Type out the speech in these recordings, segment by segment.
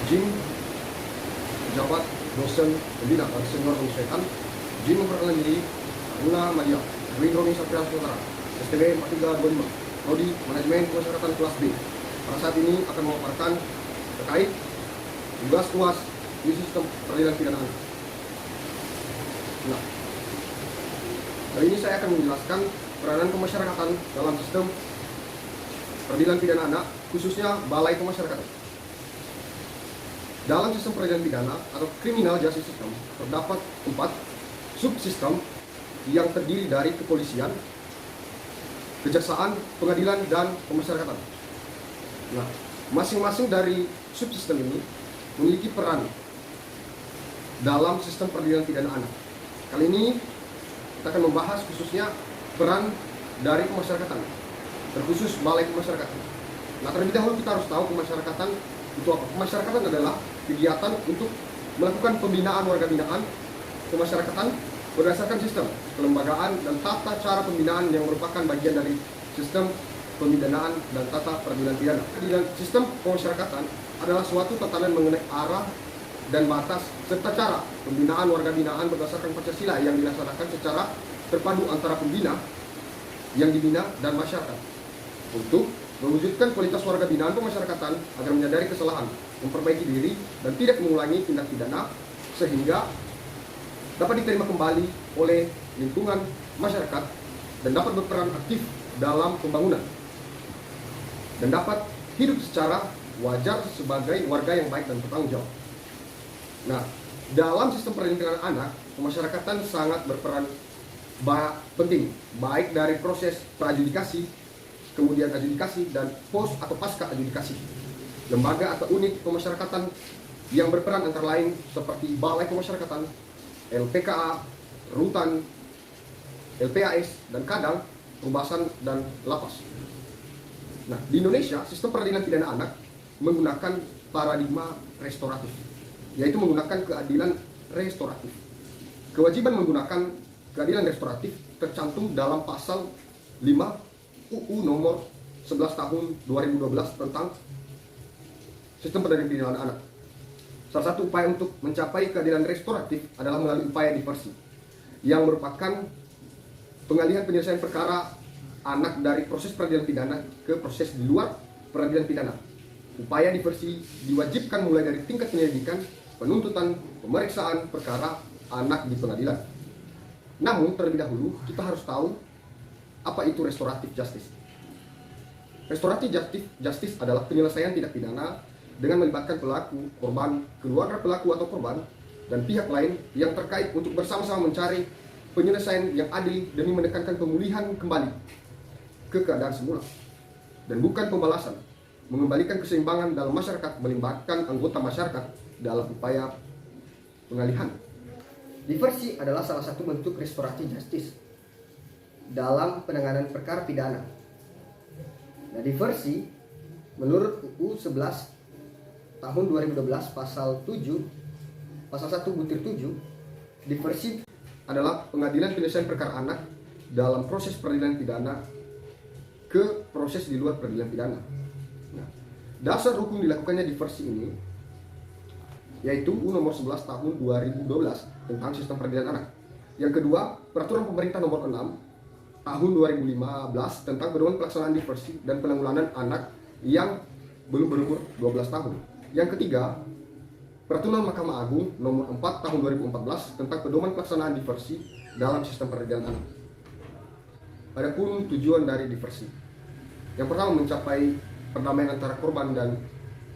Jim, pejabat, dosen, pembina, dan senior penyesuaian. Jim memperkenalkan diri, Luna Madia, Roni Satria Saudara, STB 4325, Prodi Manajemen Pemasyarakatan kelas B. Pada saat ini akan memaparkan terkait tugas UAS di sistem peradilan pidana anak. Nah, kali ini saya akan menjelaskan peranan pemasyarakatan dalam sistem peradilan pidana anak, khususnya Balai Pemasyarakatan. Dalam sistem peradilan pidana atau criminal justice system terdapat 4 subsistem yang terdiri dari kepolisian, kejaksaan, pengadilan, dan pemasyarakatan. Nah, masing-masing dari subsistem ini memiliki peran dalam sistem peradilan pidana anak. Kali ini kita akan membahas khususnya peran dari pemasyarakatan, terkhusus Balai Pemasyarakatan. Nah, terlebih dahulu kita harus tahu pemasyarakatan itu apa. Pemasyarakatan adalah kegiatan untuk melakukan pembinaan warga binaan pemasyarakatan berdasarkan sistem kelembagaan dan tata cara pembinaan yang merupakan bagian dari sistem pemidanaan dan tata peradilan pidana. Dan sistem pemasyarakatan adalah suatu tatanan mengenai arah dan batas serta cara pembinaan warga binaan berdasarkan Pancasila yang dilaksanakan secara terpadu antara pembina yang dibina dan masyarakat untuk mewujudkan kualitas warga binaan pemasyarakatan agar menyadari kesalahan, memperbaiki diri, dan tidak mengulangi tindak pidana sehingga dapat diterima kembali oleh lingkungan masyarakat dan dapat berperan aktif dalam pembangunan dan dapat hidup secara wajar sebagai warga yang baik dan bertanggung jawab. Nah, dalam sistem peradilan anak, pemasyarakatan sangat berperan penting, baik dari proses praadjudikasi, kemudian adjudikasi, dan post atau pasca adjudikasi. Lembaga atau unit pemasyarakatan yang berperan antara lain seperti Balai Pemasyarakatan, LPKA, Rutan, LPAS, dan kadang Perubasan dan Lapas. Nah, di Indonesia, sistem peradilan pidana anak menggunakan paradigma restoratif, yaitu menggunakan keadilan restoratif. Kewajiban menggunakan keadilan restoratif tercantum dalam pasal 5 UU nomor 11 tahun 2012 tentang sistem peradilan pidana anak. Salah satu upaya untuk mencapai keadilan restoratif adalah melalui upaya diversi, yang merupakan pengalihan penyelesaian perkara anak dari proses peradilan pidana ke proses di luar peradilan pidana. Upaya diversi diwajibkan mulai dari tingkat penyelidikan, penuntutan, pemeriksaan perkara anak di pengadilan. Namun terlebih dahulu kita harus tahu apa itu restoratif justice. Restoratif justice adalah penyelesaian tindak pidana dengan melibatkan pelaku, korban, keluarga pelaku atau korban, dan pihak lain yang terkait untuk bersama-sama mencari penyelesaian yang adil demi menekankan pemulihan kembali ke keadaan semula, dan bukan pembalasan, mengembalikan keseimbangan dalam masyarakat, melibatkan anggota masyarakat dalam upaya pengalihan. Diversi adalah salah satu bentuk restoratif justice dalam penanganan perkara pidana. Nah, diversi menurut UU 11 tahun 2012 pasal 1 butir 7, diversi adalah pengadilan penyelesaian perkara anak dalam proses peradilan pidana ke proses di luar peradilan pidana. Nah, dasar hukum dilakukannya diversi ini yaitu UU nomor 11 tahun 2012 tentang sistem peradilan anak. Yang kedua, peraturan pemerintah nomor 6 tahun 2015 tentang pedoman pelaksanaan diversi dan penanggulangan anak yang belum berumur 12 tahun. Yang ketiga, peraturan Mahkamah Agung nomor 4 tahun 2014 tentang pedoman pelaksanaan diversi dalam sistem peradilan anak. Adapun tujuan dari diversi, yang pertama mencapai perdamaian antara korban dan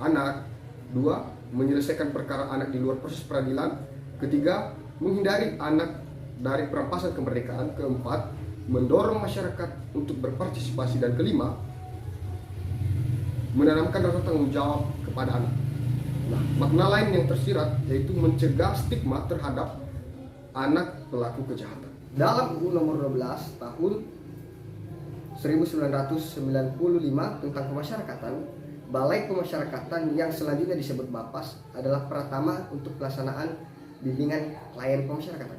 anak. 2, menyelesaikan perkara anak di luar proses peradilan. Ketiga, menghindari anak dari perampasan kemerdekaan. Keempat, mendorong masyarakat untuk berpartisipasi. Dan kelima, menanamkan rasa tanggung jawab kepada anak. Nah, makna lain yang tersirat yaitu mencegah stigma terhadap anak pelaku kejahatan. Dalam UU nomor 12 tahun 1995 tentang pemasyarakatan, Balai Pemasyarakatan yang selanjutnya disebut Bapas adalah pratama untuk pelaksanaan bimbingan klien pemasyarakatan.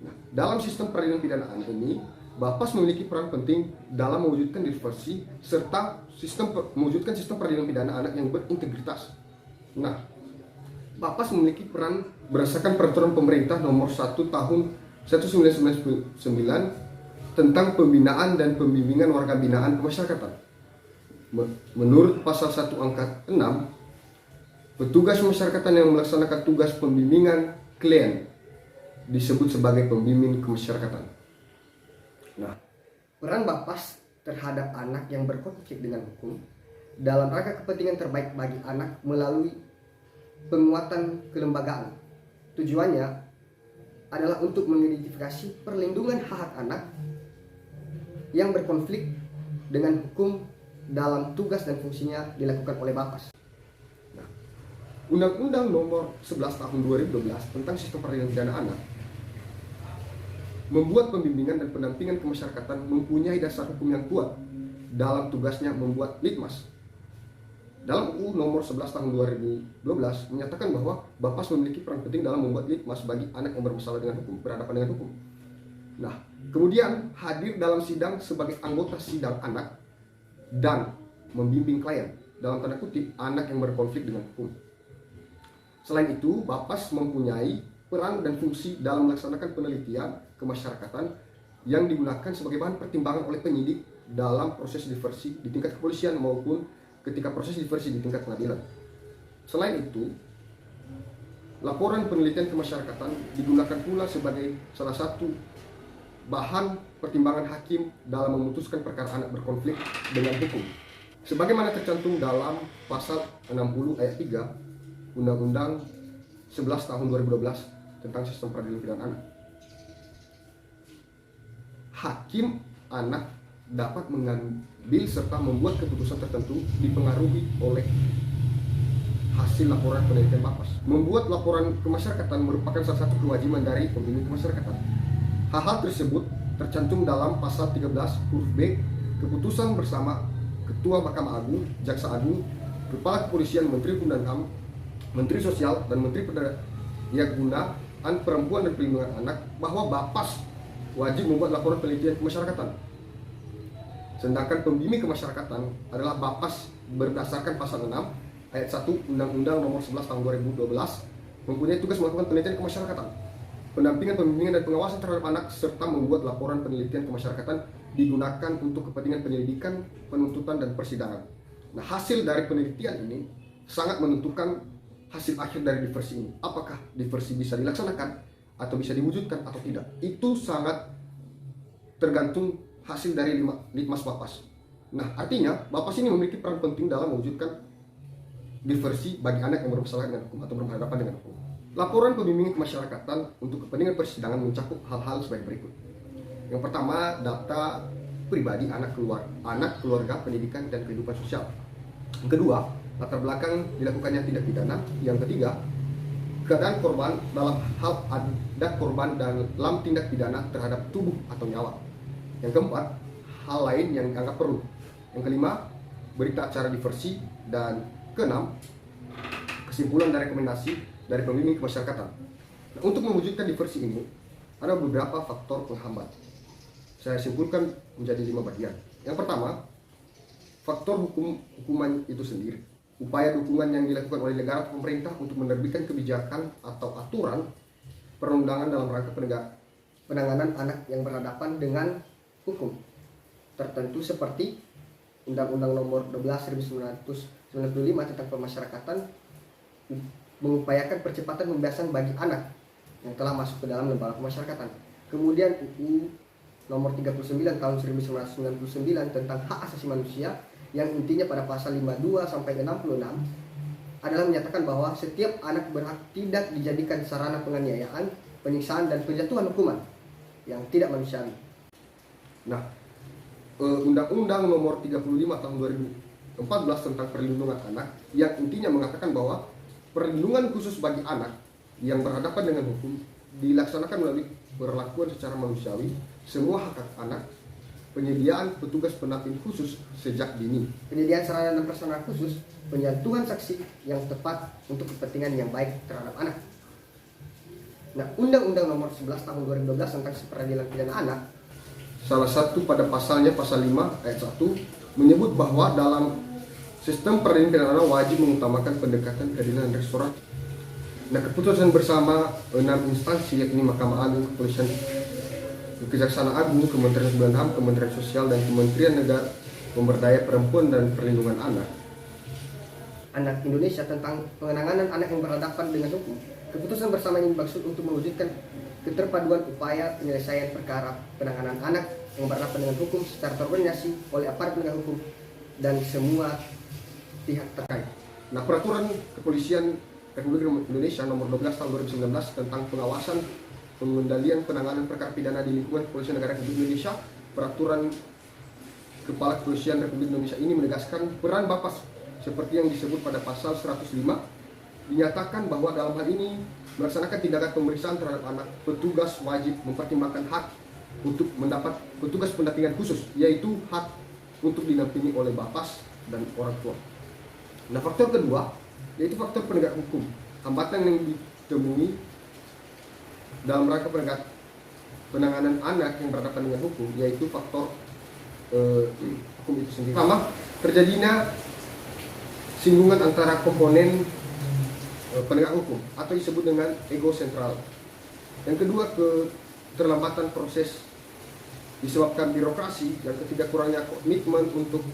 Nah, dalam sistem peradilan pidana anak ini, Bapas memiliki peran penting dalam mewujudkan diversi serta mewujudkan sistem peradilan pidana anak yang berintegritas. Nah, Bapas memiliki peran berdasarkan peraturan pemerintah nomor 1 tahun 1999 tentang pembinaan dan pembimbingan warga binaan kemasyarakatan. Menurut pasal 1 angka 6, petugas kemasyarakatan yang melaksanakan tugas pembimbingan klien disebut sebagai pembimbing kemasyarakatan. Nah, peran Bapas terhadap anak yang berkonflik dengan hukum dalam rangka kepentingan terbaik bagi anak melalui penguatan kelembagaan. Tujuannya adalah untuk mengidentifikasi perlindungan hak anak yang berkonflik dengan hukum dalam tugas dan fungsinya dilakukan oleh Bapas. Nah, Undang-Undang Nomor 11 Tahun 2012 tentang Sistem Peradilan Pidana Anak membuat pembimbingan dan pendampingan kemasyarakatan mempunyai dasar hukum yang kuat dalam tugasnya membuat litmas. Dalam UU Nomor 11 Tahun 2012 menyatakan bahwa Bapas memiliki peran penting dalam membuat litmas bagi anak yang bermasalah dengan hukum, berhadapan dengan hukum. Nah, kemudian hadir dalam sidang sebagai anggota sidang anak dan membimbing klien, dalam tanda kutip, anak yang berkonflik dengan hukum. Selain itu, Bapas mempunyai peran dan fungsi dalam melaksanakan penelitian kemasyarakatan yang digunakan sebagai bahan pertimbangan oleh penyidik dalam proses diversi di tingkat kepolisian maupun ketika proses diversi di tingkat pengadilan. Selain itu, laporan penelitian kemasyarakatan digunakan pula sebagai salah satu bahan pertimbangan hakim dalam memutuskan perkara anak berkonflik dengan hukum. Sebagaimana tercantum dalam pasal 60 ayat 3 Undang-Undang 11 tahun 2012 tentang Sistem Peradilan Pidana Anak. Hakim anak dapat mengambil serta membuat keputusan tertentu dipengaruhi oleh hasil laporan penelitian Bapas. Membuat laporan kemasyarakatan merupakan salah satu kewajiban dari pembimbing kemasyarakatan. Hal-hal tersebut tercantum dalam pasal 13 huruf B keputusan bersama Ketua Mahkamah Agung, Jaksa Agung, Kepala Kepolisian, Menteri Hukum dan HAM, Menteri Sosial, dan Menteri Pendayaan Perempuan dan Perlindungan Anak bahwa Bapas wajib membuat laporan penelitian kemasyarakatan. Sedangkan pembimbing kemasyarakatan adalah Bapas berdasarkan pasal 6 ayat 1 Undang-Undang Nomor 11 Tahun 2012 mempunyai tugas melakukan penelitian kemasyarakatan, pendampingan, pembimbingan, dan pengawasan terhadap anak, serta membuat laporan penelitian kemasyarakatan digunakan untuk kepentingan penyelidikan, penuntutan, dan persidangan. Nah, hasil dari penelitian ini sangat menentukan hasil akhir dari diversi ini. Apakah diversi bisa dilaksanakan atau bisa diwujudkan atau tidak? Itu sangat tergantung hasil dari litmas Bapas. Nah, artinya Bapas ini memiliki peran penting dalam mewujudkan diversi bagi anak yang bermasalah dengan hukum atau berhadapan dengan hukum. Laporan pembimbingan kemasyarakatan untuk kepentingan persidangan mencakup hal-hal sebagai berikut. Yang pertama, data pribadi anak, keluarga, pendidikan, dan kehidupan sosial. Yang kedua, latar belakang dilakukannya tindak pidana. Yang ketiga, keadaan korban dalam hal ada korban dalam tindak pidana terhadap tubuh atau nyawa. Yang keempat, hal lain yang dianggap perlu. Yang kelima, berita acara diversi. Dan keenam, kesimpulan dan rekomendasi dari pembimbing kemasyarakatan. Nah, untuk mewujudkan diversi ini, ada beberapa faktor penghambat. Saya simpulkan menjadi 5 bagian. Yang pertama, faktor hukuman itu sendiri. Upaya dukungan yang dilakukan oleh negara atau pemerintah untuk menerbitkan kebijakan atau aturan perundangan dalam rangka penanganan anak yang berhadapan dengan hukum tertentu seperti Undang-Undang Nomor 12 1995 tentang pemasyarakatan mengupayakan percepatan pembebasan bagi anak yang telah masuk ke dalam lembaga pemasyarakatan. Kemudian UU Nomor 39 tahun 1999 tentang hak asasi manusia yang intinya pada pasal 52 sampai 66 adalah menyatakan bahwa setiap anak berhak tidak dijadikan sarana penganiayaan, penyiksaan, dan penjatuhan hukuman yang tidak manusiawi. Nah, Undang-Undang Nomor 35 tahun 2014 tentang perlindungan anak yang intinya mengatakan bahwa perlindungan khusus bagi anak yang berhadapan dengan hukum dilaksanakan melalui perlakuan secara manusiawi semua hak anak, penyediaan petugas pendamping khusus sejak dini, penyediaan sarana dan prasarana khusus, penjatuhan saksi yang tepat untuk kepentingan yang baik terhadap anak. Nah, Undang-Undang Nomor 11 Tahun 2012 tentang Peradilan Pidana Anak, salah satu pada pasalnya pasal 5 ayat 1 menyebut bahwa dalam sistem perlindungan anak wajib mengutamakan pendekatan keadilan dan restoratif. Nah, keputusan bersama 6 instansi yakni Mahkamah Agung, Kepolisian, Kejaksaan Agung, Kementerian Hukum dan HAM, Kementerian Sosial, dan Kementerian Negara Pemberdayaan Perempuan dan Perlindungan Anak Indonesia tentang penanganan anak yang berhadapan dengan hukum. Keputusan bersama ini bermaksud untuk mewujudkan keterpaduan upaya penyelesaian perkara penanganan anak yang berhadapan dengan hukum secara terkoordinasi oleh aparat penegak hukum dan semua pihak terkait. Nah, Peraturan Kepolisian Republik Indonesia Nomor 12 Tahun 2019 tentang pengawasan pengendalian penanganan perkara pidana di lingkungan Kepolisian Negara Republik Indonesia, Peraturan Kepala Kepolisian Republik Indonesia ini menegaskan peran Bapas seperti yang disebut pada pasal 105. Dinyatakan bahwa dalam hal ini melaksanakan tindakan pemeriksaan terhadap anak, petugas wajib mempertimbangkan hak untuk mendapat petugas pendampingan khusus, yaitu hak untuk dinampingi oleh Bapas dan orang tua. Nah, faktor kedua yaitu faktor penegak hukum. Hambatan yang ditemui dalam rangka penanganan anak yang berhadapan dengan hukum yaitu faktor hukum itu sendiri. Pertama, terjadinya singgungan antara komponen penegak hukum atau disebut dengan ego sentral. Yang kedua, keterlambatan proses disebabkan birokrasi. Yang ketiga, kurangnya komitmen untuk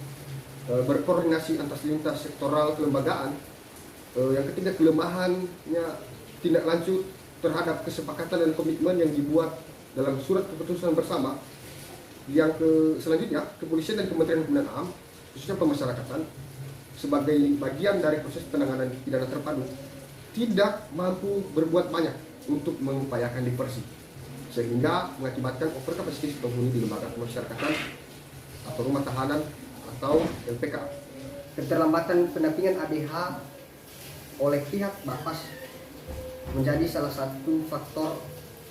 berkoordinasi antar lintas sektoral kelembagaan. Yang ketiga, kelemahannya tindak lanjut terhadap kesepakatan dan komitmen yang dibuat dalam surat keputusan bersama. Yang selanjutnya, kepolisian dan Kementerian Hukum dan HAM, khususnya pemasyarakatan, sebagai bagian dari proses penanganan pidana terpadu, tidak mampu berbuat banyak untuk mengupayakan diversi, sehingga mengakibatkan overkapasitas penghuni di lembaga pemasyarakatan atau rumah tahanan atau LPK. Keterlambatan pendampingan ADH oleh pihak Bapas menjadi salah satu faktor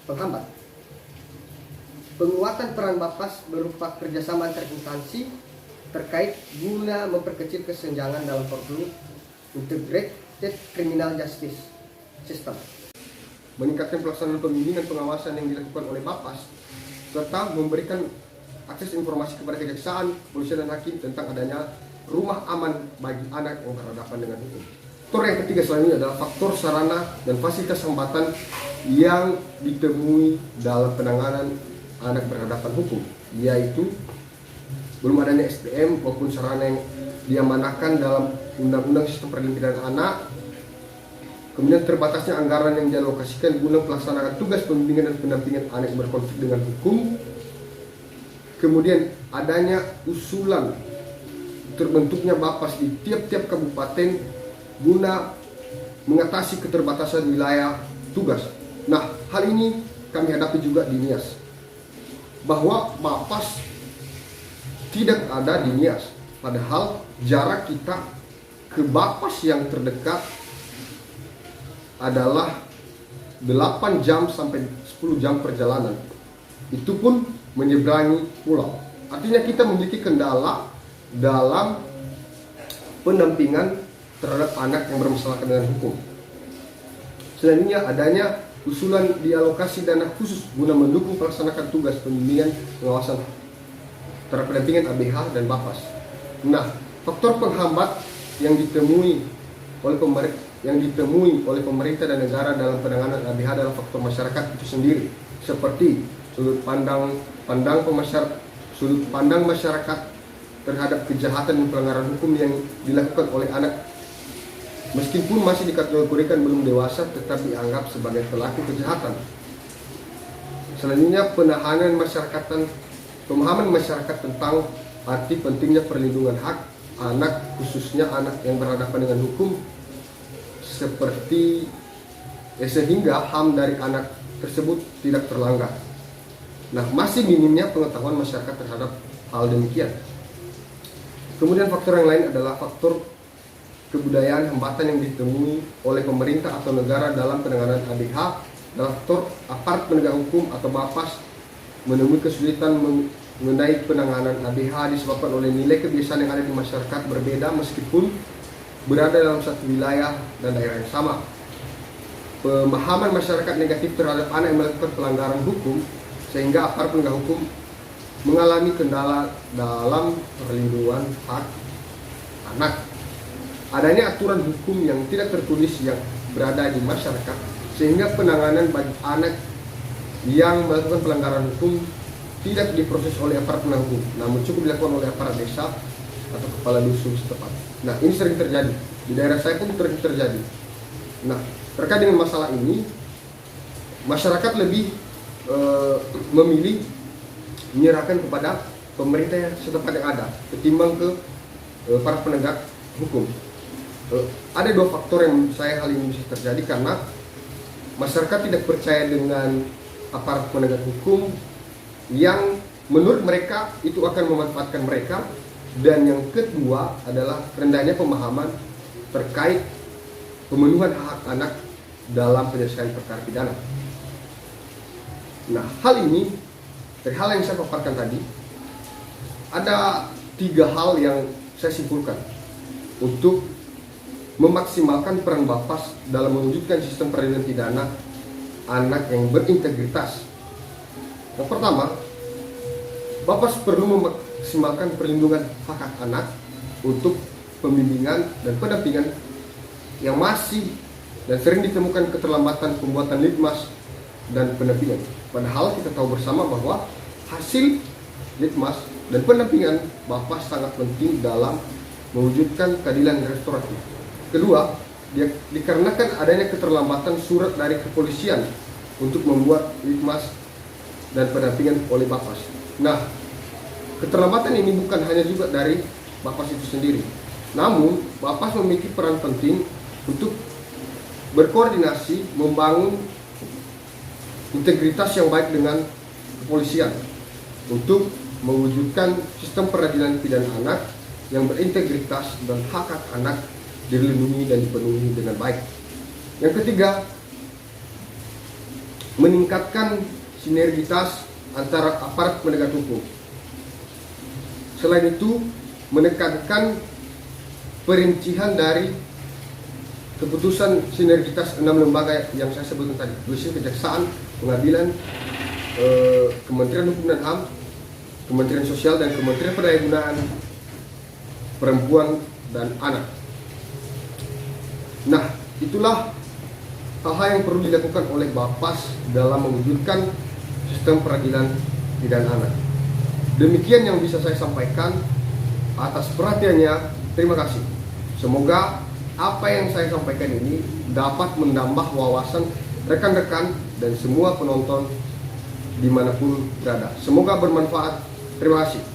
penghambat. Penguatan peran Bapas berupa kerjasama antar instansi terkait guna memperkecil kesenjangan dalam formula Integrated Criminal Justice System, meningkatkan pelaksanaan pembimbingan pengawasan yang dilakukan oleh Bapas, serta memberikan akses informasi kepada kejaksaan, kepolisian, dan hakim tentang adanya rumah aman bagi anak yang berhadapan dengan hukum. Faktor yang ketiga selanjutnya adalah faktor sarana dan fasilitas hambatan yang ditemui dalam penanganan anak berhadapan hukum, yaitu belum adanya SDM maupun sarana yang diamanahkan dalam Undang-Undang Sistem Perlindungan Anak, kemudian terbatasnya anggaran yang dialokasikan guna pelaksanaan tugas pembimbingan dan pendampingan anak yang berkonflik dengan hukum, kemudian adanya usulan terbentuknya Bapas di tiap-tiap kabupaten guna mengatasi keterbatasan wilayah tugas. Nah, hal ini kami hadapi juga di Nias, bahwa Bapas tidak ada di Nias, padahal jarak kita ke Bapas yang terdekat adalah 8 jam sampai 10 jam perjalanan. Itu pun menyeberangi pulau. Artinya kita memiliki kendala dalam pendampingan terhadap anak yang bermasalah dengan hukum. Selanjutnya, adanya usulan dialokasi dana khusus guna mendukung pelaksanaan tugas pembimbingan pengawasan terhadap pendampingan ABH dan Bapas. Nah, faktor penghambat yang ditemui oleh pemerintah dan negara dalam penanganan ABH adalah faktor masyarakat itu sendiri, seperti sudut pandang masyarakat terhadap kejahatan dan pelanggaran hukum yang dilakukan oleh anak, meskipun masih dikategorikan belum dewasa tetap dianggap sebagai pelaku kejahatan. Selanjutnya, pemahaman masyarakat tentang arti pentingnya perlindungan hak anak, khususnya anak yang berhadapan dengan hukum, sehingga HAM dari anak tersebut tidak terlanggar. Nah, masih minimnya pengetahuan masyarakat terhadap hal demikian. Kemudian faktor yang lain adalah faktor kebudayaan hambatan yang ditemui oleh pemerintah atau negara dalam penanganan ADH. Adalah faktor aparat penegak hukum atau Bapas menemui kesulitan mengenai penanganan ADH disebabkan oleh nilai kebiasaan yang ada di masyarakat berbeda meskipun berada dalam satu wilayah dan daerah yang sama. Pemahaman masyarakat negatif terhadap anak yang melakukan pelanggaran hukum sehingga aparat penegak hukum mengalami kendala dalam perlindungan hak anak. adanya aturan hukum yang tidak tertulis yang berada di masyarakat, sehingga penanganan bagi anak yang melakukan pelanggaran hukum tidak diproses oleh aparat penegak hukum, namun cukup dilakukan oleh aparat desa atau kepala dusun setempat. Nah, ini sering terjadi di daerah saya pun sering terjadi. Nah, terkait dengan masalah ini, masyarakat lebih memilih menyerahkan kepada pemerintah yang setempat yang ada ketimbang ke para penegak hukum. Ada dua faktor yang menurut saya hal ini bisa terjadi, karena masyarakat tidak percaya dengan aparat penegak hukum yang menurut mereka itu akan memanfaatkan mereka, dan yang kedua adalah rendahnya pemahaman terkait pemenuhan hak anak dalam penyelesaian perkara pidana. Nah, hal ini dari hal yang saya paparkan tadi, ada 3 hal yang saya simpulkan untuk memaksimalkan peran Bapas dalam mewujudkan sistem peradilan pidana anak yang berintegritas. Yang pertama, Bapas perlu memaksimalkan perlindungan hak anak untuk pembimbingan dan pendampingan yang masih dan sering ditemukan keterlambatan pembuatan litmas dan pendampingan. Padahal kita tahu bersama bahwa hasil litmas dan pendampingan Bapas sangat penting dalam mewujudkan keadilan restoratif. Kedua, dikarenakan adanya keterlambatan surat dari kepolisian untuk membuat litmas dan pendampingan oleh Bapas. Nah, keterlambatan ini bukan hanya juga dari Bapas itu sendiri, namun Bapas memiliki peran penting untuk berkoordinasi membangun integritas yang baik dengan kepolisian untuk mewujudkan sistem peradilan pidana anak yang berintegritas dan hak anak dilindungi dan dipenuhi dengan baik. Yang ketiga, meningkatkan sinergitas antara aparat penegak hukum. Selain itu, menekankan perincian dari keputusan sinergitas 6 lembaga yang saya sebutkan tadi, Polisi, Kejaksaan, Pengadilan, Kementerian Hukum dan HAM, Kementerian Sosial, dan Kementerian Pendayagunaan Perempuan dan Anak. Nah, itulah hal-hal yang perlu dilakukan oleh Bapas dalam mewujudkan sistem peradilan pidana anak. Demikian yang bisa saya sampaikan. Atas perhatiannya, terima kasih. Semoga apa yang saya sampaikan ini dapat menambah wawasan rekan-rekan dan semua penonton dimanapun berada. Semoga bermanfaat. Terima kasih.